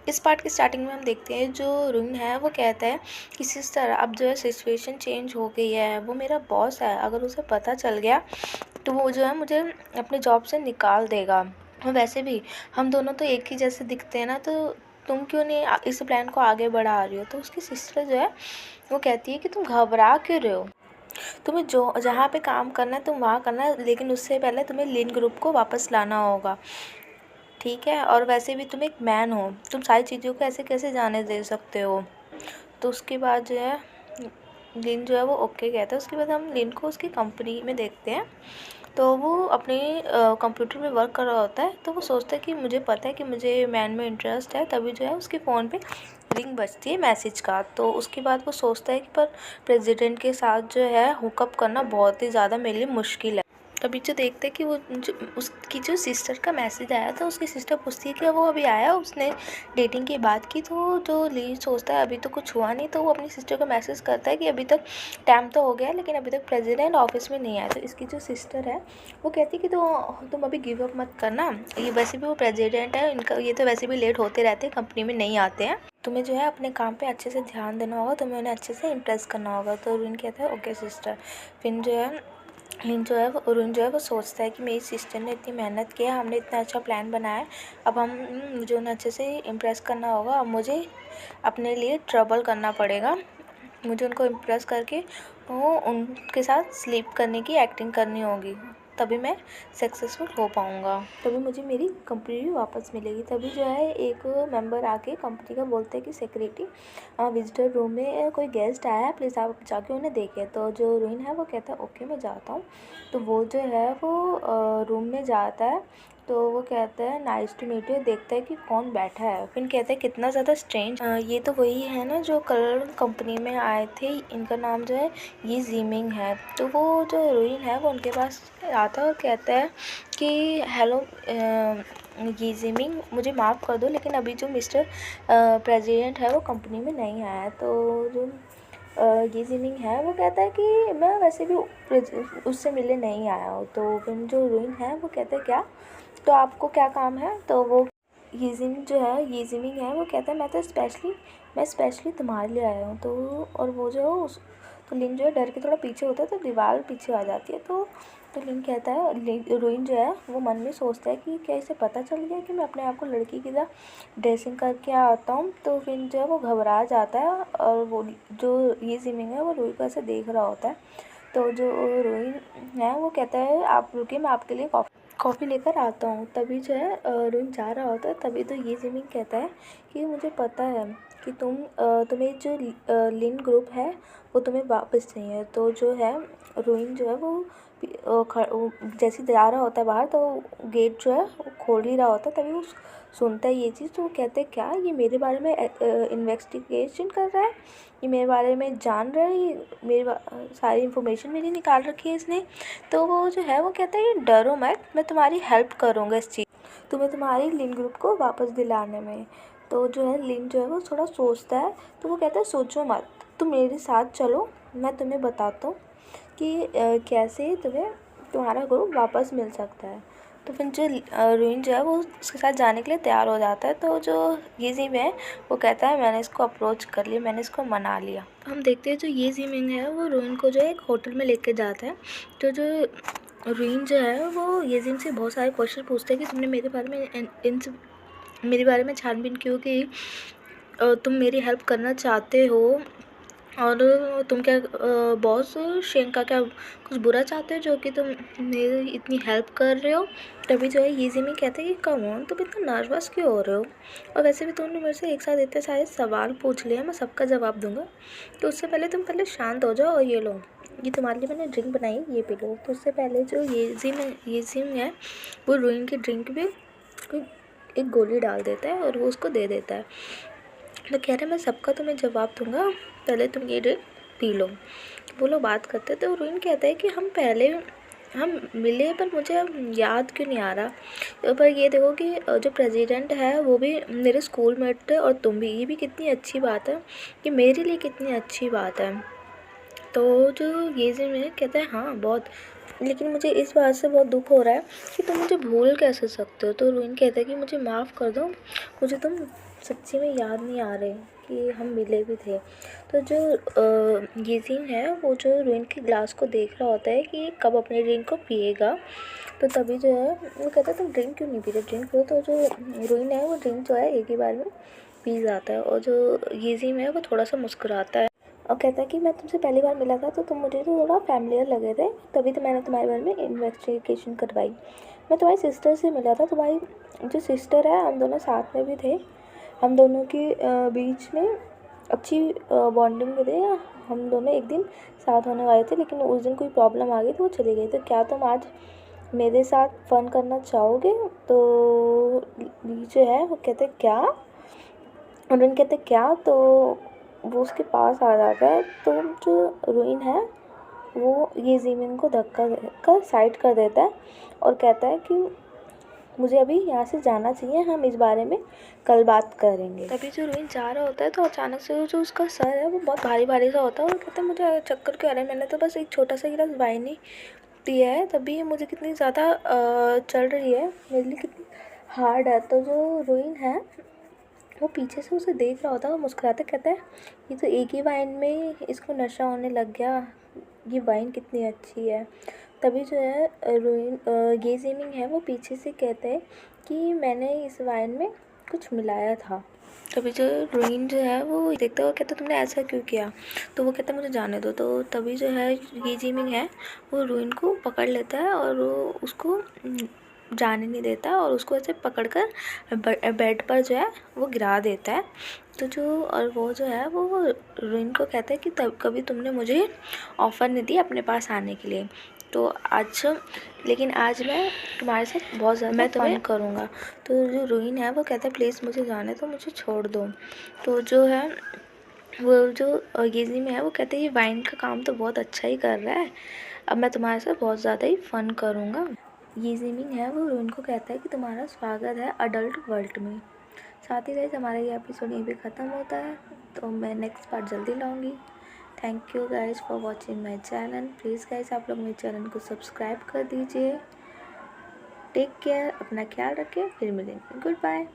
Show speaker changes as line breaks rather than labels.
इस पार्ट की स्टार्टिंग में हम देखते हैं जो रुइन है वो कहता है कि सिस्टर अब जो है सिचुएशन चेंज हो गई है, वो मेरा बॉस है, अगर उसे पता चल गया तो वो जो है मुझे अपने जॉब से निकाल देगा। और वैसे भी हम दोनों तो एक ही जैसे दिखते हैं ना, तो तुम क्यों नहीं इस प्लान को आगे बढ़ा रही हो। तो उसकी सिस्टर जो है वो कहती है कि तुम घबरा क्यों रहे हो, तुम्हें जो जहाँ पे काम करना है तुम वहाँ करना है, लेकिन उससे पहले तुम्हें लिन ग्रुप को वापस लाना होगा, ठीक है। और वैसे भी तुम एक मैन हो, तुम सारी चीज़ों को ऐसे कैसे जाने दे सकते हो। तो उसके बाद जो है लिन जो है वो ओके कहता है। उसके बाद हम लिन को उसकी कंपनी में देखते हैं, तो वो अपने कंप्यूटर में वर्क कर रहा होता है। तो वो सोचता है कि मुझे पता है कि मुझे मैन में इंटरेस्ट है, तभी जो है उसके फ़ोन पे रिंग बजती है मैसेज का। तो उसके बाद वो सोचता है कि पर प्रेसिडेंट के साथ जो है हुकअप करना बहुत ही ज़्यादा मेरे लिए मुश्किल है। तभी जो देखते हैं कि वो जो उसकी जो सिस्टर का मैसेज आया था, उसकी सिस्टर पूछती है कि वो अभी आया, उसने डेटिंग की बात की। तो जो ली सोचता है अभी तो कुछ हुआ नहीं, तो वो अपनी सिस्टर को मैसेज करता है कि अभी तक टाइम तो हो गया लेकिन अभी तक प्रेसिडेंट ऑफिस में नहीं आया। तो इसकी जो सिस्टर है वो कहती है कि तो तुम अभी गिव अप मत करना, ये वैसे भी वो प्रेसिडेंट है, इनका ये तो वैसे भी लेट होते रहते हैं, कंपनी में नहीं आते हैं, तुम्हें जो है अपने काम पे अच्छे से ध्यान देना होगा, तुम्हें उन्हें अच्छे से इम्प्रेस करना होगा। तो रुइन कहता है ओके सिस्टर। फिर जो है लिन जो है वो अरुण जो है वो सोचता है कि मेरी सिस्टर ने इतनी मेहनत की है, हमने इतना अच्छा प्लान बनाया है, अब हम मुझे उन्हें अच्छे से इम्प्रेस करना होगा, अब मुझे अपने लिए ट्रबल करना पड़ेगा, मुझे उनको इम्प्रेस करके वो उनके साथ स्लीप करने की एक्टिंग करनी होगी, तभी मैं सक्सेसफुल हो पाऊँगा, तभी मुझे मेरी कंपनी भी वापस मिलेगी। तभी जो है एक मेंबर आके कंपनी का बोलते हैं कि सेक्रेटरी विजिटर रूम में कोई गेस्ट आया है, प्लीज़ आप जाके उन्हें देखें। तो जो रुइन है वो कहता है ओके मैं जाता हूँ। तो वो जो है वो रूम में जाता है, तो वो कहता है नाइस टू मीट यू, देखता है कि कौन बैठा है। फिर कहता है कितना ज़्यादा स्ट्रेंज, ये तो वही है ना जो कल कंपनी में आए थे, इनका नाम जो है ये जीमिंग है। तो वो जो रुइन है वो उनके पास आता है और कहता है कि हेलो ये जीमिंग, मुझे माफ़ कर दो लेकिन अभी जो मिस्टर प्रेसिडेंट है वो कंपनी में नहीं आया है। तो जो ये जिमिंग है वो कहता है कि मैं वैसे भी उससे मिलने नहीं आया हूँ। तो फिर जो रुइन है वो कहता है क्या, तो आपको क्या काम है। तो वो ये जिमिंग है वो कहता है मैं स्पेशली तुम्हारे लिए आया हूँ। तो और वो जो तो लिन जो है डर के थोड़ा पीछे होता है, तो दीवार पीछे आ जाती है। तो लिन कहता है रुइन जो है वो मन में सोचता है कि क्या इसे पता चल गया कि मैं अपने आप को लड़की की तरह ड्रेसिंग करके आता हूँ। तो फिर जो है वो घबरा जाता है, और वो जो ये जिमिंग है वो रुई को ऐसे देख रहा होता है। तो जो रुई है वो कहता है आप रुकिए, मैं आपके लिए कॉफ़ी लेकर आता हूँ। तभी जो है रुइन जा रहा होता है, तभी तो ये जिमिंग कहता है कि मुझे पता है कि तुम्हें जो लिन ग्रुप है वो तुम्हें वापस चाहिए। तो जो है रुइन जो है वो जैसे ही जा रहा होता है बाहर, तो गेट जो है वो खोल ही रहा होता है, तभी वो सुनता है ये चीज़। तो वो कहते हैं क्या ये मेरे बारे में इन्वेस्टिगेशन कर रहा है, ये मेरे बारे में जान रहा है, ये सारी इन्फॉर्मेशन मेरी निकाल रखी है इसने। तो वो जो है वो कहता है ये डरो मत, मैं तुम्हारी हेल्प करूँगा इस चीज़, तुम्हें तुम्हारी लिन ग्रुप को वापस दिलाने में। तो जो है लिन जो है वो थोड़ा सोचता है, तो वो कहता है सोचो मत, तुम मेरे साथ चलो, मैं तुम्हें बताता हूँ कि कैसे तुम्हें तुम्हारा ग्रुप वापस मिल सकता है। तो फिर जो रुइन जो है वो उसके साथ जाने के लिए तैयार हो जाता है। तो जो ये जिम है वो कहता है मैंने इसको अप्रोच कर लिया, मैंने इसको मना लिया। तो हम देखते हैं जो ये जिमिंग है वो रुइन को जो है एक होटल में लेके जाता है। तो जो रुइन जो है वो ये जिम से बहुत सारे क्वेश्चन पूछते हैं कि तुमने मेरे बारे में छानबीन क्यों की, तुम मेरी हेल्प करना चाहते हो, और तुम क्या बॉस शेंग का क्या कुछ बुरा चाहते हो जो कि तुम मेरी इतनी हेल्प कर रहे हो। तभी जो है ये जिमी कहते हैं कि कम ऑन तुम इतना नर्वस क्यों हो रहे हो, और वैसे भी तुमने मेरे से एक साथ इतने सारे सवाल पूछ लिए, मैं सबका जवाब दूंगा, तो उससे पहले तुम पहले शांत हो जाओ, और ये लो ये तुम्हारे लिए मैंने ड्रिंक बनाई, ये पी लो। तो उससे पहले जो ये जिम है वो रुइन की ड्रिंक में एक गोली डाल देता है और वो उसको दे देता है। तो कह रहे मैं सबका तुम्हें जवाब दूंगा, पहले तुम ये ड्रिंक पी लो। वो लोग बात करते तो रुइन कहता है कि हम मिले पर मुझे अब याद क्यों नहीं आ रहा, पर ये देखो कि जो प्रेसिडेंट है वो भी मेरे स्कूल मेट थे और तुम भी, ये भी कितनी अच्छी बात है, कि मेरे लिए कितनी अच्छी बात है। तो जो ये जो मैं कहता है हाँ बहुत, लेकिन मुझे इस बात से बहुत दुख हो रहा है कि तुम मुझे भूल कैसे सकते हो। तो रोहिन कहता है कि मुझे माफ़ कर दो, मुझे तुम सच्ची में याद नहीं आ रहे कि हम मिले भी थे। तो जो ये सीन है वो जो रोहिन के ग्लास को देख रहा होता है कि ये कब अपने ड्रिंक को पिएगा। तो तभी जो है वो कहता है तुम ड्रिंक क्यों नहीं पीते, ड्रिंक पियो। तो जो रोहिन है वो ड्रिंक जो है एक ही बार में पी जाता है। और जो ये सीन है वो थोड़ा सा मुस्कुराता है और कहता है कि मैं तुमसे पहली बार मिला था तो तुम मुझे तो थोड़ा फैमिलियर लगे थे, तभी तो मैंने तुम्हारे बारे में इन्वेस्टिगेशन करवाई। मैं तुम्हारी सिस्टर से मिला था, तुम्हारी जो सिस्टर है हम दोनों साथ में भी थे, हम दोनों के बीच में अच्छी बॉन्डिंग भी थी। हम दोनों एक दिन साथ होने वाले थे, लेकिन उस दिन कोई प्रॉब्लम आ गई तो वो चली गई। तो क्या तुम आज मेरे साथ फ़न करना चाहोगे? तो ये जो है वो कहते क्या, उन्होंने कहते क्या, तो वो उसके पास आ जाता है। तो जो रोइन है वो ये ज़मीन को धक्का देकर साइड कर देता है और कहता है कि मुझे अभी यहाँ से जाना चाहिए, हम इस बारे में कल बात करेंगे। तभी जो रोइन जा रहा होता है तो अचानक से जो उसका सर है वो बहुत भारी भारी सा होता है और कहता है मुझे चक्कर क्यों आ रहा है, मैंने तो बस एक छोटा सा गिलास वाइन ही पिया है, तभी मुझे कितनी ज़्यादा चल रही है, मेरे लिए कितनी हार्ड है। तो जो रोइन है वो पीछे से उसे देख रहा होता है और मुस्कुराते कहता है ये तो एक ही वाइन में इसको नशा होने लग गया, ये वाइन कितनी अच्छी है। तभी जो है रोइन ये ज़ेमिंग है वो पीछे से कहते हैं कि मैंने इस वाइन में कुछ मिलाया था। तभी जो रोइन जो है वो देखता है और कहता है तुमने ऐसा क्यों किया। तो वो कहता है मुझे जाने दो। तो तभी जो है ये ज़ेमिंग है वो रोइन को पकड़ लेता है और वो उसको जाने नहीं देता और उसको ऐसे पकड़कर बेड पर जो है वो गिरा देता है। तो जो और वो जो है वो रोइन को कहता है कि तब कभी तुमने मुझे ऑफ़र नहीं दिया अपने पास आने के लिए, तो आज लेकिन आज मैं तुम्हारे साथ बहुत ज़्यादा मैं तुम्हें करूँगा। तो जो रोइन है वो कहता है प्लीज़ मुझे जाने दो, मुझे छोड़ दो। तो जो है वो जो गेज़ी में है वो कहते हैं ये वाइन का काम तो बहुत अच्छा ही कर रहा है, अब मैं तुम्हारे साथ बहुत ज़्यादा ही फ़न करूँगा। ये ज़मीन है वो रोइन को कहता है कि तुम्हारा स्वागत है अडल्ट वर्ल्ड में। साथ ही गाइस हमारा ये एपिसोड यहीं पे ख़त्म होता है, तो मैं नेक्स्ट पार्ट जल्दी लाऊंगी। Thank you guys for watching my channel. Please guys आप लोग मेरे चैनल को सब्सक्राइब कर दीजिए। टेक केयर, अपना ख्याल रखें, फिर मिलेंगे। Good bye.